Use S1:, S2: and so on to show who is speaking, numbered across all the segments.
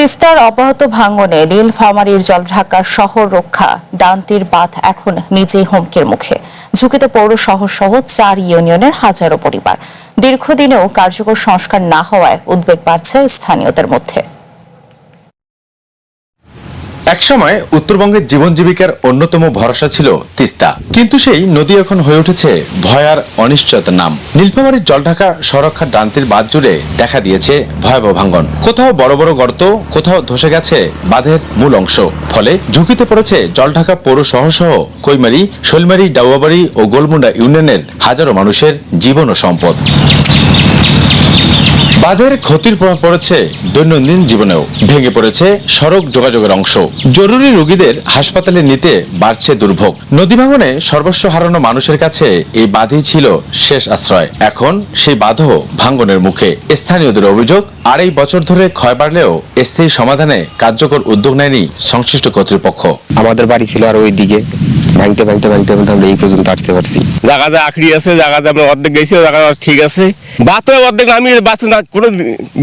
S1: তিস্তার অব্যাহত ভাঙনে নীলফামারীর জলঢাকা শহর রক্ষা ডান্তির বাঁধ এখন নিজেই হুমকির মুখে। ঝুঁকিতে পৌর শহর সহ 4 ইউনিয়নের হাজারো পরিবার। দীর্ঘদিনেও কার্যকর সংস্কার না হওয়ায় উদ্বেগ বাড়ছে স্থানীয়দের মধ্যে।
S2: একসময় উত্তরবঙ্গের জীবন জীবিকার অন্যতম ভরসা ছিল তিস্তা, কিন্তু সেই নদী এখন হয়ে উঠেছে ভয় আর অনিশ্চয়তার নাম। নীলফামারীর জলঢাকা সড়ক ডান্তির বাঁধ জুড়ে দেখা দিয়েছে ভয়াবহ ভাঙন। কোথাও বড় বড় গর্ত, কোথাও ধসে গেছে বাঁধের মূল অংশ। ফলে ঝুঁকিতে পড়েছে জলঢাকা পৌর শহর সহ কৈমারি, শৈলমারি, ডাউয়াবাড়ি ও গোলমুন্ডা ইউনিয়নের হাজারো মানুষের জীবন ও সম্পদ। বাঁধের ক্ষতির প্রভাব পড়েছে দৈনন্দিন জীবনেও। ভেঙে পড়েছে সড়ক যোগাযোগের অংশ। জরুরি রোগীদের হাসপাতালে নিতে বাড়ছে দুর্ভোগ। নদী ভাঙনে সর্বস্ব হারানো মানুষের কাছে এই বাঁধই ছিল শেষ আশ্রয়। এখন সেই বাঁধও ভাঙনের মুখে। স্থানীয়দের অভিযোগ, 2.5 বছর ধরে ক্ষয় বাড়লেও স্থায়ী সমাধানে কার্যকর উদ্যোগ নেয়নি সংশ্লিষ্ট কর্তৃপক্ষ।
S3: আমাদের বাড়ি ছিল আর ওই দিকে, ভাঙতে আমরা এই পর্যন্ত আসতে পারছি।
S4: জায়গা আঁকড়ি আছে, জায়গা আমরা অর্ধেক গেছি, জায়গা ঠিক আছে। বাথরুম অর্ধেক নামিয়ে, বাথরুম কোনো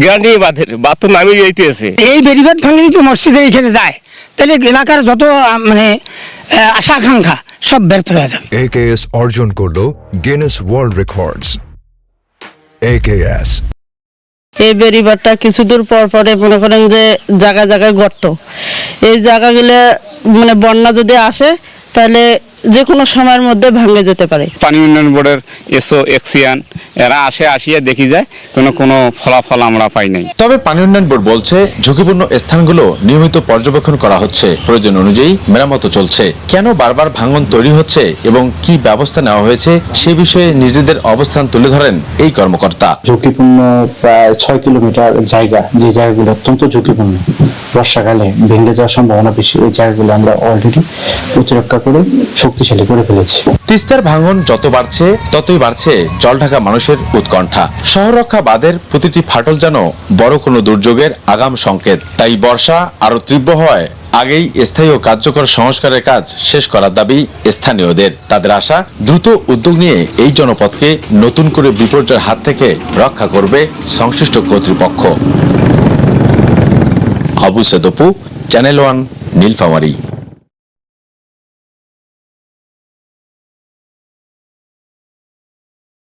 S4: গ্যারান্টি নেই, বাথরুম নামিয়ে যেতে আছে।
S5: এই বেরিবাদ ভাঙে যদি মসজিদের এখানে যায়, তাহলে এলাকার যত আশা আকাঙ্ক্ষা সব ব্যর্থ হয়ে যাবে।
S6: AKS অর্জন করলো গিনেস ওয়ার্ল্ড রেকর্ডস। AKS
S7: এই বেরিবারটা কিছু দূর পর পরে মনে করেন যে জায়গায় জায়গায় গর্ত। এই জায়গাগুলো বন্যা যদি আসে তাহলে যে কোনো সময়ের মধ্যে ভাঙে যেতে পারে।
S4: পানি উন্নয়ন বোর্ডের এসও এক্সিয়ান এরা আসিয়া দেখি যায়, কোনো ফলাফল আমরা পাই নাই।
S2: তবে পানি উন্নয়ন বোর্ড বলছে ঝুঁকিপূর্ণ স্থানগুলো নিয়মিত পর্যবেক্ষণ করা হচ্ছে, প্রয়োজন অনুযায়ী মেরামত চলছে। কেন বারবার ভাঙন তৈরি হচ্ছে এবং কি ব্যবস্থা নেওয়া হয়েছে সে বিষয়ে নিজেদের অবস্থান তুলে ধরেন এই কর্মকর্তা।
S8: ঝুঁকিপূর্ণ প্রায় 6 কিলোমিটার জায়গা, যে জায়গাগুলো অত্যন্ত ঝুঁকিপূর্ণ, বর্ষাকালে ভেঙে যাওয়ার সম্ভাবনা বেশি, ওই জায়গাগুলো আমরা অলরেডি প্রতিরক্ষা করে শক্তিশালী করে ফেলেছি।
S2: তিস্তার ভাঙন যত বাড়ছে ততই বাড়ছে জলঢাকা মানুষের উৎকণ্ঠা। শহর রক্ষা বাঁধের প্রতিটি ফাটল যেন বড় কোনো দুর্যোগের আগাম সংকেত। তাই বর্ষা আরো তীব্র হওয়ায় আগেই স্থায়ী ও কার্যকর সংস্কারের কাজ শেষ করার দাবি স্থানীয়দের। তাদের আশা, দ্রুত উদ্যোগ নিয়ে এই জনপদকে নতুন করে বিপর্যয়ের হাত থেকে রক্ষা করবে সংশ্লিষ্ট কর্তৃপক্ষ। আবু সেদপু, চ্যানেল 1, নীলফামারী।